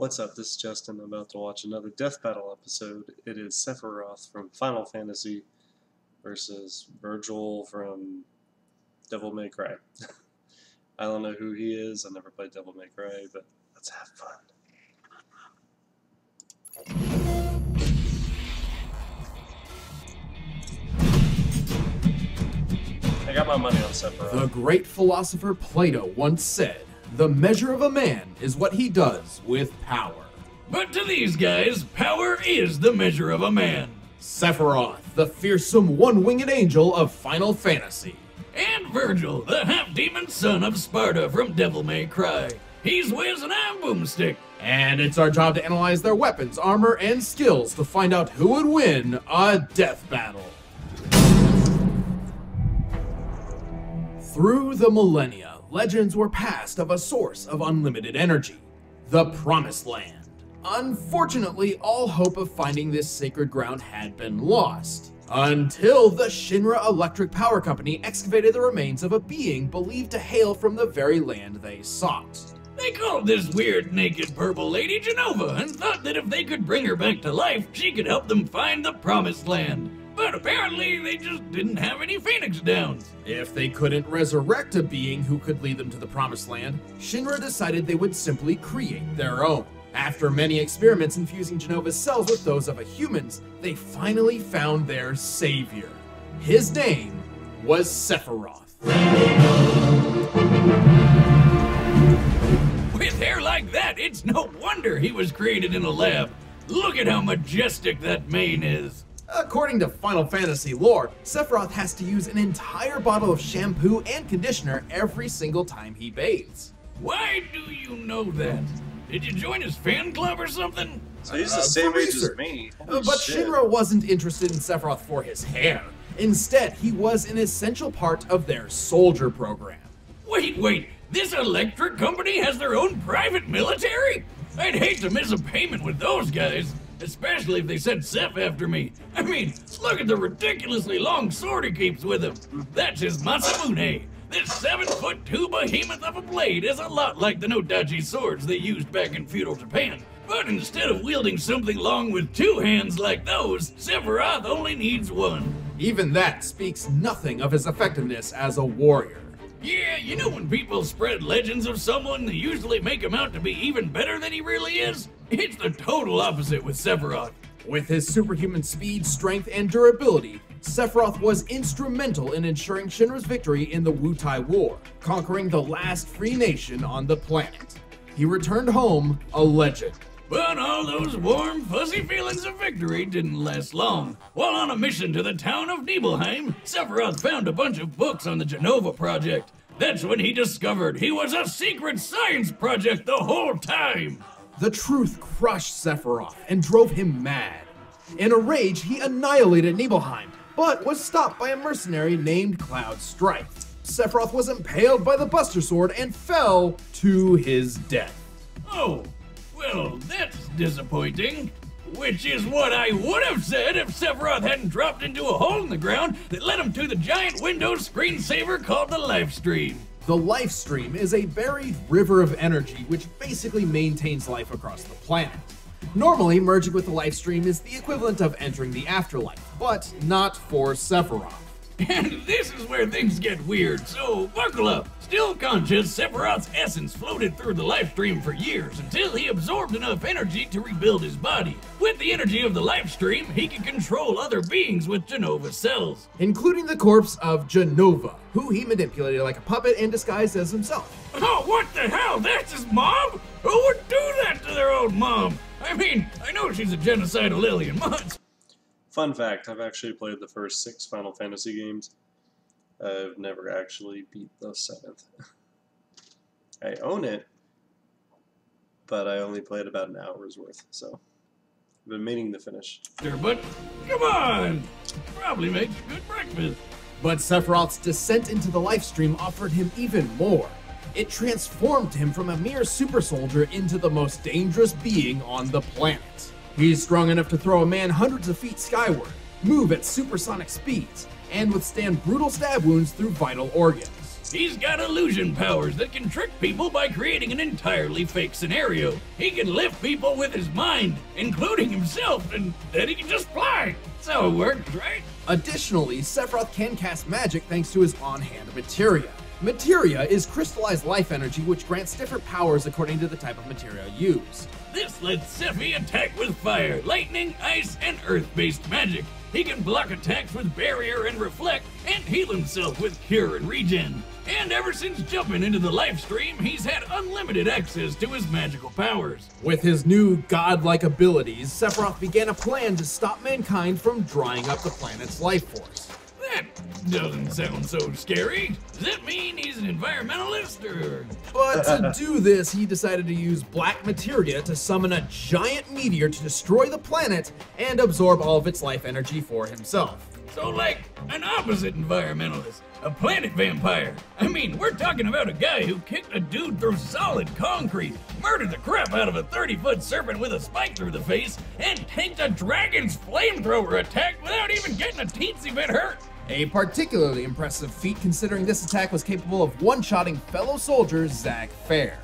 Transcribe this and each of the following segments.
What's up? This is Justin. I'm about to watch another Death Battle episode. It is Sephiroth from Final Fantasy versus Virgal from Devil May Cry. I don't know who he is. I never played Devil May Cry, but let's have fun. I got my money on Sephiroth. The great philosopher Plato once said, "The measure of a man is what he does with power." But to these guys, power is the measure of a man. Sephiroth, the fearsome one-winged angel of Final Fantasy. And Virgal, the half-demon son of Sparta from Devil May Cry. He's Wiz and I'm Boomstick. And it's our job to analyze their weapons, armor, and skills to find out who would win a death battle. Through the millennia, legends were passed of a source of unlimited energy, the Promised Land. Unfortunately, all hope of finding this sacred ground had been lost, until the Shinra Electric Power Company excavated the remains of a being believed to hail from the very land they sought. They called this weird naked purple lady Jenova and thought that if they could bring her back to life, she could help them find the Promised Land. But apparently, they just didn't have any Phoenix Downs. If they couldn't resurrect a being who could lead them to the Promised Land, Shinra decided they would simply create their own. After many experiments infusing Jenova's cells with those of a human's, they finally found their savior. His name was Sephiroth. With hair like that, it's no wonder he was created in a lab. Look at how majestic that mane is. According to Final Fantasy lore, Sephiroth has to use an entire bottle of shampoo and conditioner every single time he bathes. Why do you know that? Did you join his fan club or something? So he's the same age as research. me. But Holy shit. Shinra wasn't interested in Sephiroth for his hair. Instead, he was an essential part of their soldier program. Wait, this electric company has their own private military? I'd hate to miss a payment with those guys, especially if they sent Seph after me. I mean, look at the ridiculously long sword he keeps with him. That's his Masamune. This 7'2" behemoth of a blade is a lot like the Nodachi swords they used back in feudal Japan. But instead of wielding something long with two hands like those, Sephiroth only needs one. Even that speaks nothing of his effectiveness as a warrior. Yeah, you know when people spread legends of someone, they usually make him out to be even better than he really is? It's the total opposite with Sephiroth. With his superhuman speed, strength, and durability, Sephiroth was instrumental in ensuring Shinra's victory in the Wutai War, conquering the last free nation on the planet. He returned home a legend. But all those warm, fuzzy feelings of victory didn't last long. While on a mission to the town of Nibelheim, Sephiroth found a bunch of books on the Jenova project. That's when he discovered he was a secret science project the whole time. The truth crushed Sephiroth and drove him mad. In a rage, he annihilated Nibelheim, but was stopped by a mercenary named Cloud Strike. Sephiroth was impaled by the Buster Sword and fell to his death. Oh, well, that's disappointing. Which is what I would have said if Sephiroth hadn't dropped into a hole in the ground that led him to the giant Windows screensaver called the Life Stream. The Life Stream is a buried river of energy which basically maintains life across the planet. Normally, merging with the Life Stream is the equivalent of entering the afterlife, but not for Sephiroth. And this is where things get weird, so buckle up. Still conscious, Sephiroth's essence floated through the life stream for years until he absorbed enough energy to rebuild his body. With the energy of the life stream, he can control other beings with Jenova's cells. Including the corpse of Jenova, who he manipulated like a puppet and disguised as himself. Oh, what the hell? That's his mom? Who would do that to their own mom? I mean, I know she's a genocidal alien, but... Fun fact, I've actually played the first 6 Final Fantasy games. I've never actually beat the 7th. I own it, but I only played about an hour's worth, so I've been meaning to finish. But come on! Probably makes a good breakfast. But Sephiroth's descent into the life stream offered him even more. It transformed him from a mere super soldier into the most dangerous being on the planet. He's strong enough to throw a man hundreds of feet skyward, move at supersonic speeds, and withstand brutal stab wounds through vital organs. He's got illusion powers that can trick people by creating an entirely fake scenario. He can lift people with his mind, including himself, and then he can just fly. That's how it works, right? Additionally, Sephiroth can cast magic thanks to his on-hand materia. Materia is crystallized life energy which grants different powers according to the type of materia used. This lets Sephi attack with fire, lightning, ice, and earth-based magic. He can block attacks with barrier and reflect, and heal himself with cure and regen. And ever since jumping into the life stream, he's had unlimited access to his magical powers. With his new godlike abilities, Sephiroth began a plan to stop mankind from drying up the planet's life force. That doesn't sound so scary. Does that mean he's an environmentalist, or...? But to do this, he decided to use black materia to summon a giant meteor to destroy the planet and absorb all of its life energy for himself. So like an opposite environmentalist, a planet vampire. I mean, we're talking about a guy who kicked a dude through solid concrete, murdered the crap out of a 30-foot serpent with a spike through the face, and tanked a dragon's flamethrower attack without even getting a teensy bit hurt. A particularly impressive feat considering this attack was capable of one-shotting fellow soldier Zack Fair.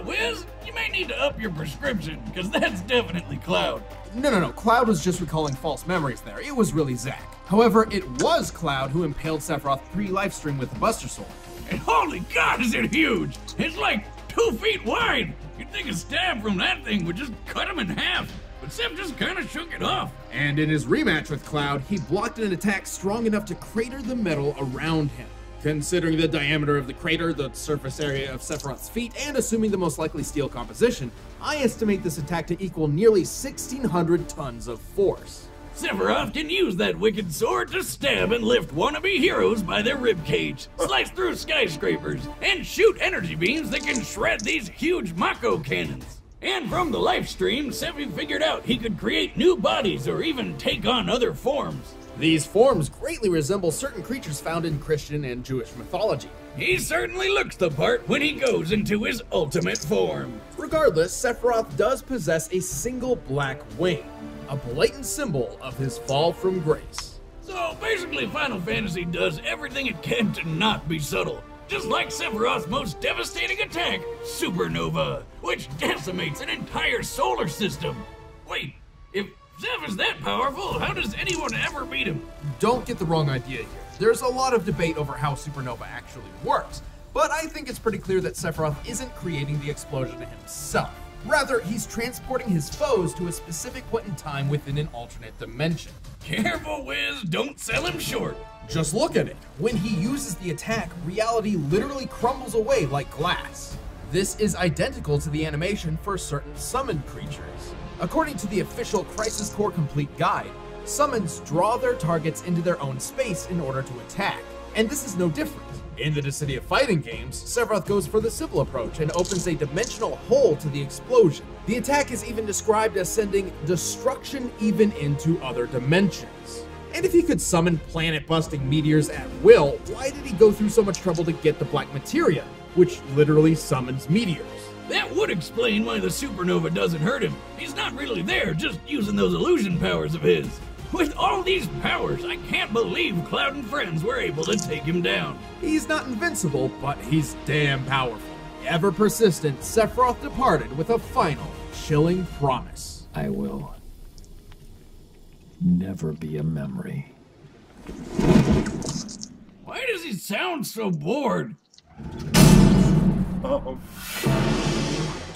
Wiz, you may need to up your prescription, because that's definitely Cloud. No, Cloud was just recalling false memories there. It was really Zack. However, it was Cloud who impaled Sephiroth pre-livestream with the Buster Sword. And holy God, is it huge! It's like 2 feet wide! You'd think a stab from that thing would just cut him in half. But Sep just kinda shook it off. And in his rematch with Cloud, he blocked an attack strong enough to crater the metal around him. Considering the diameter of the crater, the surface area of Sephiroth's feet, and assuming the most likely steel composition, I estimate this attack to equal nearly 1,600 tons of force. Sephiroth can use that wicked sword to stab and lift wannabe heroes by their ribcage, slice through skyscrapers, and shoot energy beams that can shred these huge Mako cannons. And from the life stream, Sephi figured out he could create new bodies or even take on other forms. These forms greatly resemble certain creatures found in Christian and Jewish mythology. He certainly looks the part when he goes into his ultimate form. Regardless, Sephiroth does possess a single black wing, a blatant symbol of his fall from grace. So basically Final Fantasy does everything it can to not be subtle. Just like Sephiroth's most devastating attack, Supernova, which decimates an entire solar system. Wait, if Zeph is that powerful, how does anyone ever beat him? Don't get the wrong idea here. There's a lot of debate over how Supernova actually works, but I think it's pretty clear that Sephiroth isn't creating the explosion himself. Rather, he's transporting his foes to a specific point in time within an alternate dimension. Careful, Wiz, don't sell him short. Just look at it. When he uses the attack, reality literally crumbles away like glass. This is identical to the animation for certain summoned creatures. According to the official Crisis Core Complete Guide, summons draw their targets into their own space in order to attack, and this is no different. In the Dissidia fighting games, Sephiroth goes for the simple approach and opens a dimensional hole to the explosion. The attack is even described as sending destruction even into other dimensions. And if he could summon planet-busting meteors at will, why did he go through so much trouble to get the black materia, which literally summons meteors? That would explain why the supernova doesn't hurt him. He's not really there, just using those illusion powers of his. With all these powers, I can't believe Cloud and friends were able to take him down. He's not invincible, but he's damn powerful. Ever persistent, Sephiroth departed with a final, chilling promise. I will never be a memory. Why does he sound so bored? Oh.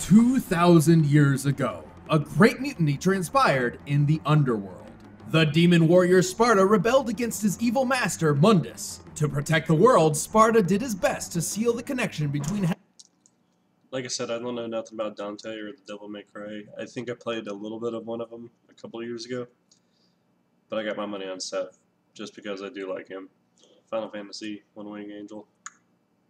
2,000 years ago, a great mutiny transpired in the underworld. The demon warrior Sparta rebelled against his evil master, Mundus. To protect the world, Sparta did his best to seal the connection between... Like I said, I don't know nothing about Dante or the Devil May Cry. I think I played a little bit of one of them a couple of years ago. But I got my money on Seth, just because I do like him. Final Fantasy, One Wing Angel.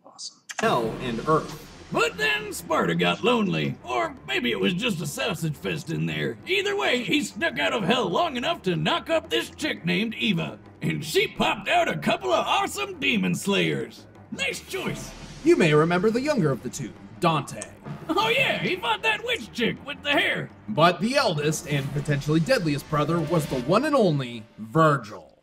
Awesome. Hell and Earth. But then Sparta got lonely, or maybe it was just a sausage fest in there. Either way, he snuck out of hell long enough to knock up this chick named Eva, and she popped out a couple of awesome demon slayers. Nice choice. You may remember the younger of the two, Dante. Oh yeah, he fought that witch chick with the hair. But the eldest and potentially deadliest brother was the one and only Virgal.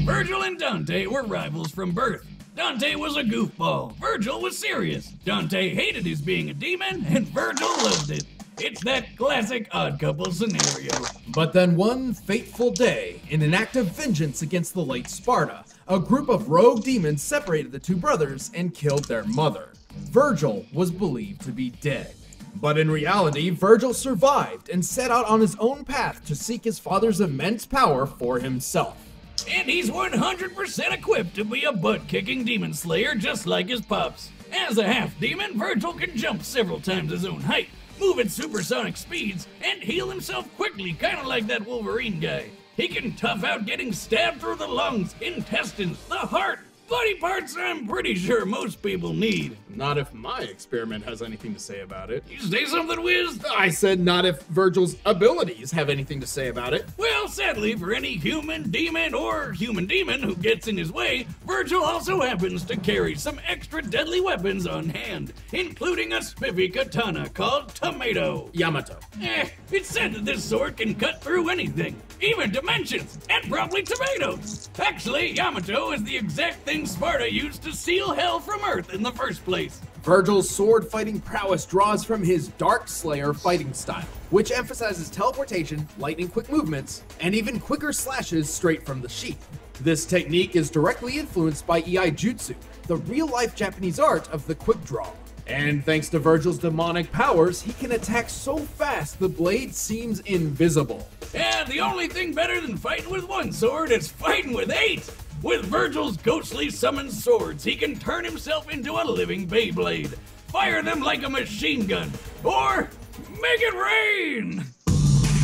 Virgil and Dante were rivals from birth. Dante was a goofball, Virgil was serious. Dante hated his being a demon, and Virgil loved it. It's that classic odd couple scenario. But then one fateful day, in an act of vengeance against the late Sparta, a group of rogue demons separated the two brothers and killed their mother. Virgil was believed to be dead. But in reality, Virgil survived and set out on his own path to seek his father's immense power for himself. And he's 100% equipped to be a butt-kicking demon slayer just like his pops. As a half-demon, Virgil can jump several times his own height, move at supersonic speeds, and heal himself quickly, kinda like that Wolverine guy. He can tough out getting stabbed through the lungs, intestines, the heart, body parts I'm pretty sure most people need. Not if my experiment has anything to say about it. You say something, Wiz? I said not if Virgil's abilities have anything to say about it. Well, sadly for any human demon or human demon who gets in his way, Virgil also happens to carry some extra deadly weapons on hand, including a spiffy katana called Tomato. Yamato. It's said that this sword can cut through anything, even dimensions, and probably tomatoes. Actually, Yamato is the exact thing Sparta used to seal hell from Earth in the first place. Virgil's sword fighting prowess draws from his Dark Slayer fighting style, which emphasizes teleportation, lightning quick movements, and even quicker slashes straight from the sheath. This technique is directly influenced by Iai Jutsu, the real-life Japanese art of the quick draw. And thanks to Virgil's demonic powers, he can attack so fast the blade seems invisible. Yeah, the only thing better than fighting with one sword is fighting with 8! With Virgil's ghostly summoned swords, he can turn himself into a living Beyblade, fire them like a machine gun, or make it rain!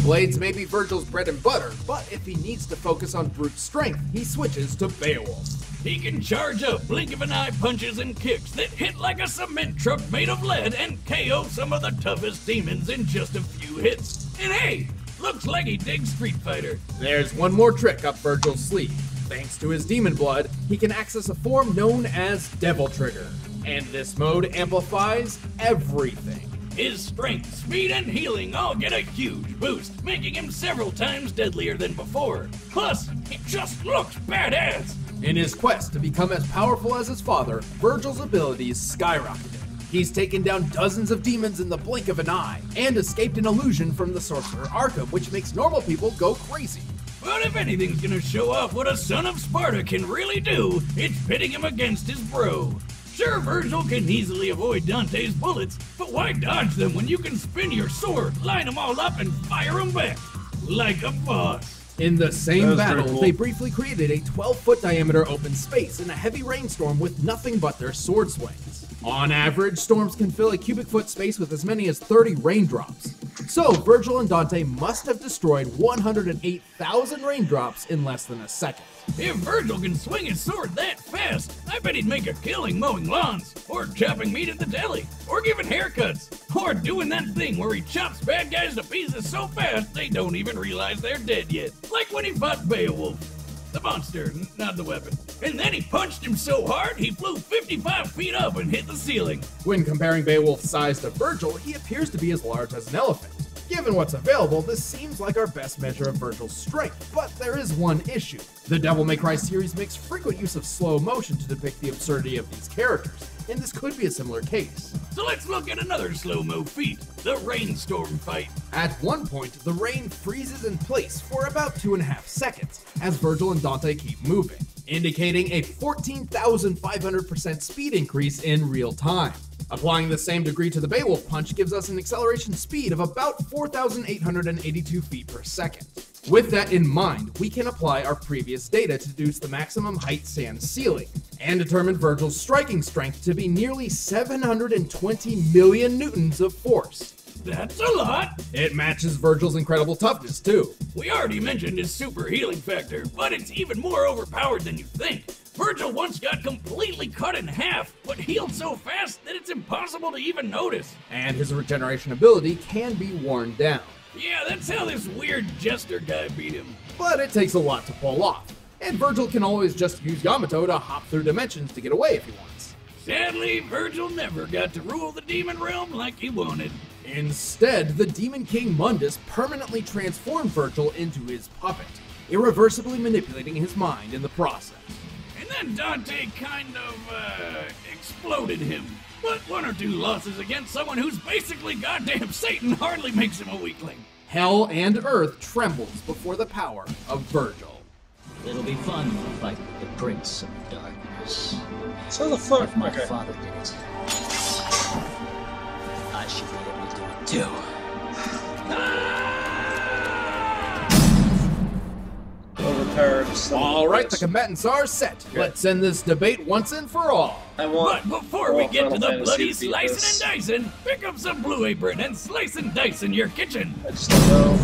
Blades may be Virgil's bread and butter, but if he needs to focus on brute strength, he switches to Beowulf. He can charge up blink of an eye punches and kicks that hit like a cement truck made of lead and KO some of the toughest demons in just a few hits. And hey, looks like he digs Street Fighter. There's one more trick up Virgil's sleeve. Thanks to his demon blood, he can access a form known as Devil Trigger. And this mode amplifies everything. His strength, speed, and healing all get a huge boost, making him several times deadlier than before. Plus, he just looks badass. In his quest to become as powerful as his father, Virgil's abilities skyrocketed. He's taken down dozens of demons in the blink of an eye, and escaped an illusion from the sorcerer Arkham, which makes normal people go crazy. But if anything's gonna show off what a son of Sparta can really do, it's pitting him against his bro. Sure, Virgil can easily avoid Dante's bullets, but why dodge them when you can spin your sword, line them all up, and fire them back? Like a boss. In the same battle, cool. they briefly created a 12-foot diameter open space in a heavy rainstorm with nothing but their sword swings. On average, storms can fill a cubic foot space with as many as 30 raindrops. So, Virgil and Dante must have destroyed 108,000 raindrops in less than a second. If Virgil can swing his sword that fast, I bet he'd make a killing mowing lawns, or chopping meat at the deli, or giving haircuts, or doing that thing where he chops bad guys to pieces so fast they don't even realize they're dead yet. Like when he fought Beowulf. The monster, not the weapon. And then he punched him so hard he flew 55 feet up and hit the ceiling. When comparing Beowulf's size to Virgil, he appears to be as large as an elephant. Given what's available, this seems like our best measure of Virgil's strength, but there is one issue. The Devil May Cry series makes frequent use of slow motion to depict the absurdity of these characters, and this could be a similar case. So let's look at another slow-mo feat, the rainstorm fight. At one point, the rain freezes in place for about 2.5 seconds, as Virgil and Dante keep moving, indicating a 14,500% speed increase in real time. Applying the same degree to the Beowulf punch gives us an acceleration speed of about 4,882 feet per second. With that in mind, we can apply our previous data to deduce the maximum height sans ceiling, and determine Virgil's striking strength to be nearly 720 million newtons of force. That's a lot! It matches Virgil's incredible toughness, too. We already mentioned his super healing factor, but it's even more overpowered than you think. Virgil once got completely cut in half, but healed so fast that it's impossible to even notice. And his regeneration ability can be worn down. Yeah, that's how this weird jester guy beat him. But it takes a lot to pull off, and Virgil can always just use Yamato to hop through dimensions to get away if he wants. Sadly, Virgil never got to rule the demon realm like he wanted. Instead, the Demon King Mundus permanently transformed Virgil into his puppet. irreversibly manipulating his mind in the process. And then Dante kind of, exploded him. But 1 or 2 losses against someone who's basically goddamn Satan hardly makes him a weakling. Hell and Earth trembles before the power of Virgal. It'll be fun to fight the Prince of Darkness. So the fuck, If my okay. father did it, I should be able to do it too. Overpowered. son of a All right, the bitch. combatants are set. Let's end this debate once and for all. I But want. before we get to the Final bloody Fantasy to beat slicing this. and dicing, pick up some Blue Apron and slice and dice in your kitchen. I just don't know.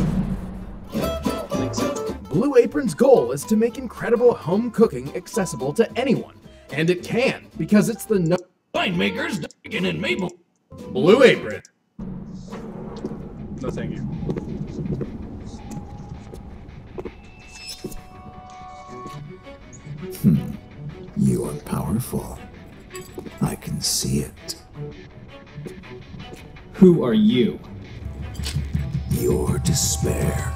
I don't think so. Blue Apron's goal is to make incredible home cooking accessible to anyone. And it can, because it's the Winemakers, Duncan and Mabel. Blue Apron. No, thank you. You are powerful. I can see it. Who are you? Your despair.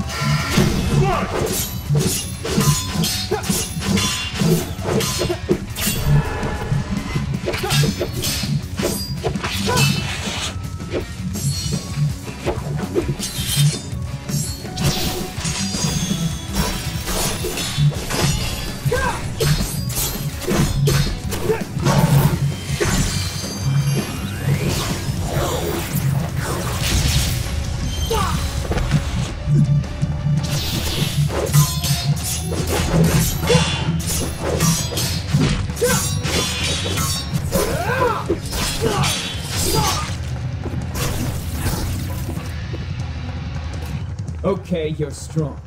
Okay, you're strong.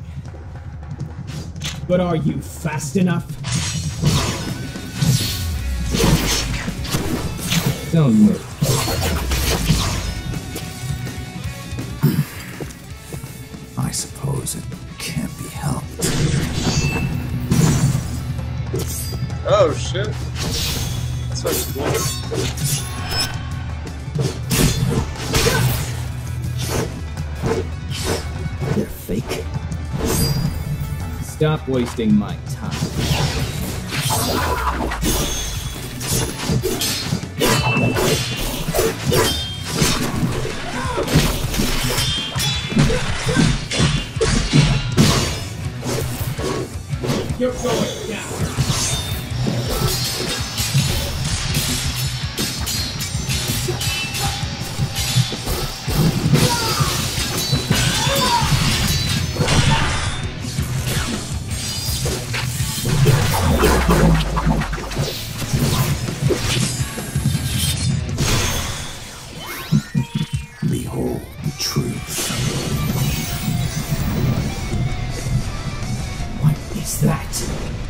But are you fast enough? Don't move. I suppose it can't be helped. Oh shit. That's fucking cool. They're fake. Stop wasting my time. You're going down. Behold the truth. What is that?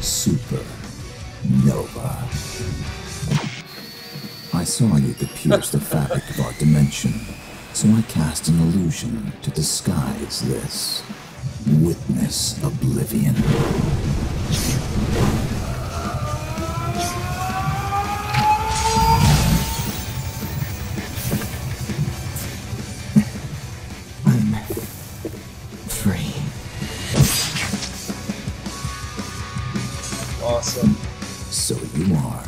Supernova. I saw you could pierce the fabric of our dimension, so I cast an illusion to disguise this. Witness oblivion. I'm free. Awesome. So you are.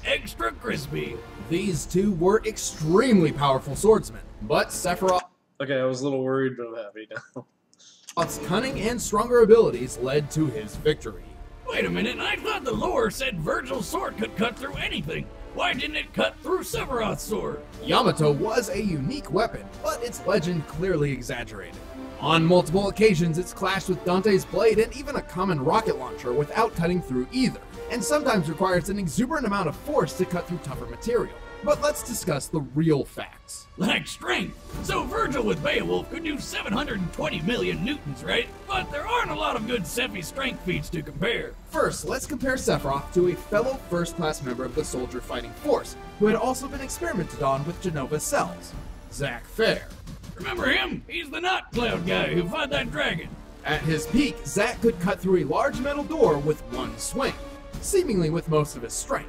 Extra crispy. These two were extremely powerful swordsmen, but Sephiroth's Okay, I was a little worried, but I'm happy now. cunning and stronger abilities led to his victory. Wait a minute, I thought the lore said Virgil's sword could cut through anything. Why didn't it cut through Sephiroth's sword? Yamato was a unique weapon, but its legend clearly exaggerated. On multiple occasions, it's clashed with Dante's blade and even a common rocket launcher without cutting through either, and sometimes requires an exuberant amount of force to cut through tougher material. But let's discuss the real facts. Like strength. So Virgil with Beowulf could do 720 million newtons, right? But there aren't a lot of good Sephi strength feats to compare. First, let's compare Sephiroth to a fellow first-class member of the soldier fighting force, who had also been experimented on with Genova cells, Zack Fair. Remember him? He's the Knot Cloud guy who fought that dragon. At his peak, Zack could cut through a large metal door with one swing, seemingly with most of his strength.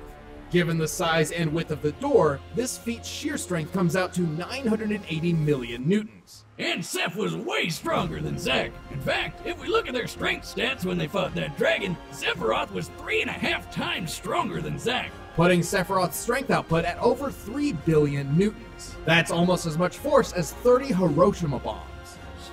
Given the size and width of the door, this feat's sheer strength comes out to 980 million newtons. And Seph was way stronger than Zack. In fact, if we look at their strength stats when they fought that dragon, Sephiroth was 3.5 times stronger than Zack. Putting Sephiroth's strength output at over 3 billion newtons. That's almost as much force as 30 Hiroshima bombs.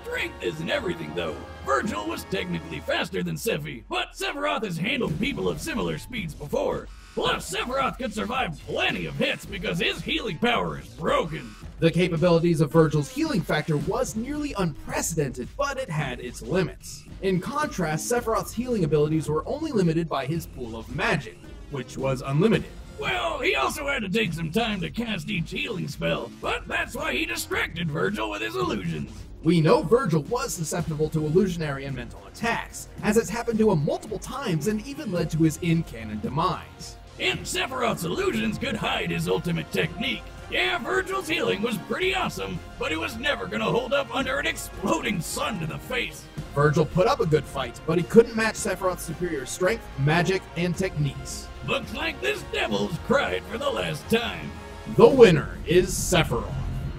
Strength isn't everything, though. Virgil was technically faster than Sephi, but Sephiroth has handled people of similar speeds before. Plus, Sephiroth could survive plenty of hits because his healing power is broken. The capabilities of Virgil's healing factor was nearly unprecedented, but it had its limits. In contrast, Sephiroth's healing abilities were only limited by his pool of magic, which was unlimited. Well, he also had to take some time to cast each healing spell, but that's why he distracted Virgil with his illusions. We know Virgil was susceptible to illusionary and mental attacks, as it's happened to him multiple times and even led to his in-canon demise. And Sephiroth's illusions could hide his ultimate technique. Yeah, Virgil's healing was pretty awesome, but it was never gonna hold up under an exploding sun to the face. Virgil put up a good fight, but he couldn't match Sephiroth's superior strength, magic, and techniques. Looks like this devil's cried for the last time. The winner is Sephiroth.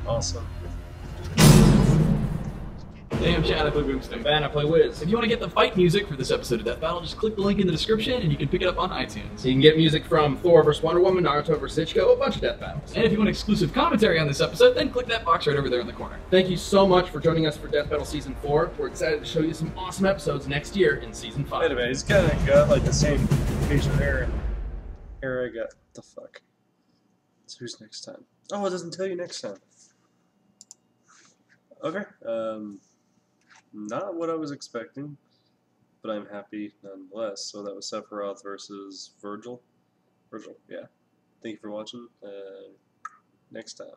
Awesome. Hey, I'm Chad, I play Boomstick. Ben, I play Wiz. If you want to get the fight music for this episode of Death Battle, just click the link in the description and you can pick it up on iTunes. You can get music from Thor vs. Wonder Woman, Naruto vs. Ichigo, a bunch of death battles. And if you want exclusive commentary on this episode, then click that box right over there in the corner. Thank you so much for joining us for Death Battle Season 4. We're excited to show you some awesome episodes next year in Season 5. Wait a minute, he's kind of got like the same facial hair and hair I got. What the fuck? So who's next time? Oh, it doesn't tell you next time. Okay. Not what I was expecting, but I'm happy nonetheless. So that was Sephiroth versus Virgil. Virgil, yeah. Thank you for watching. Next time.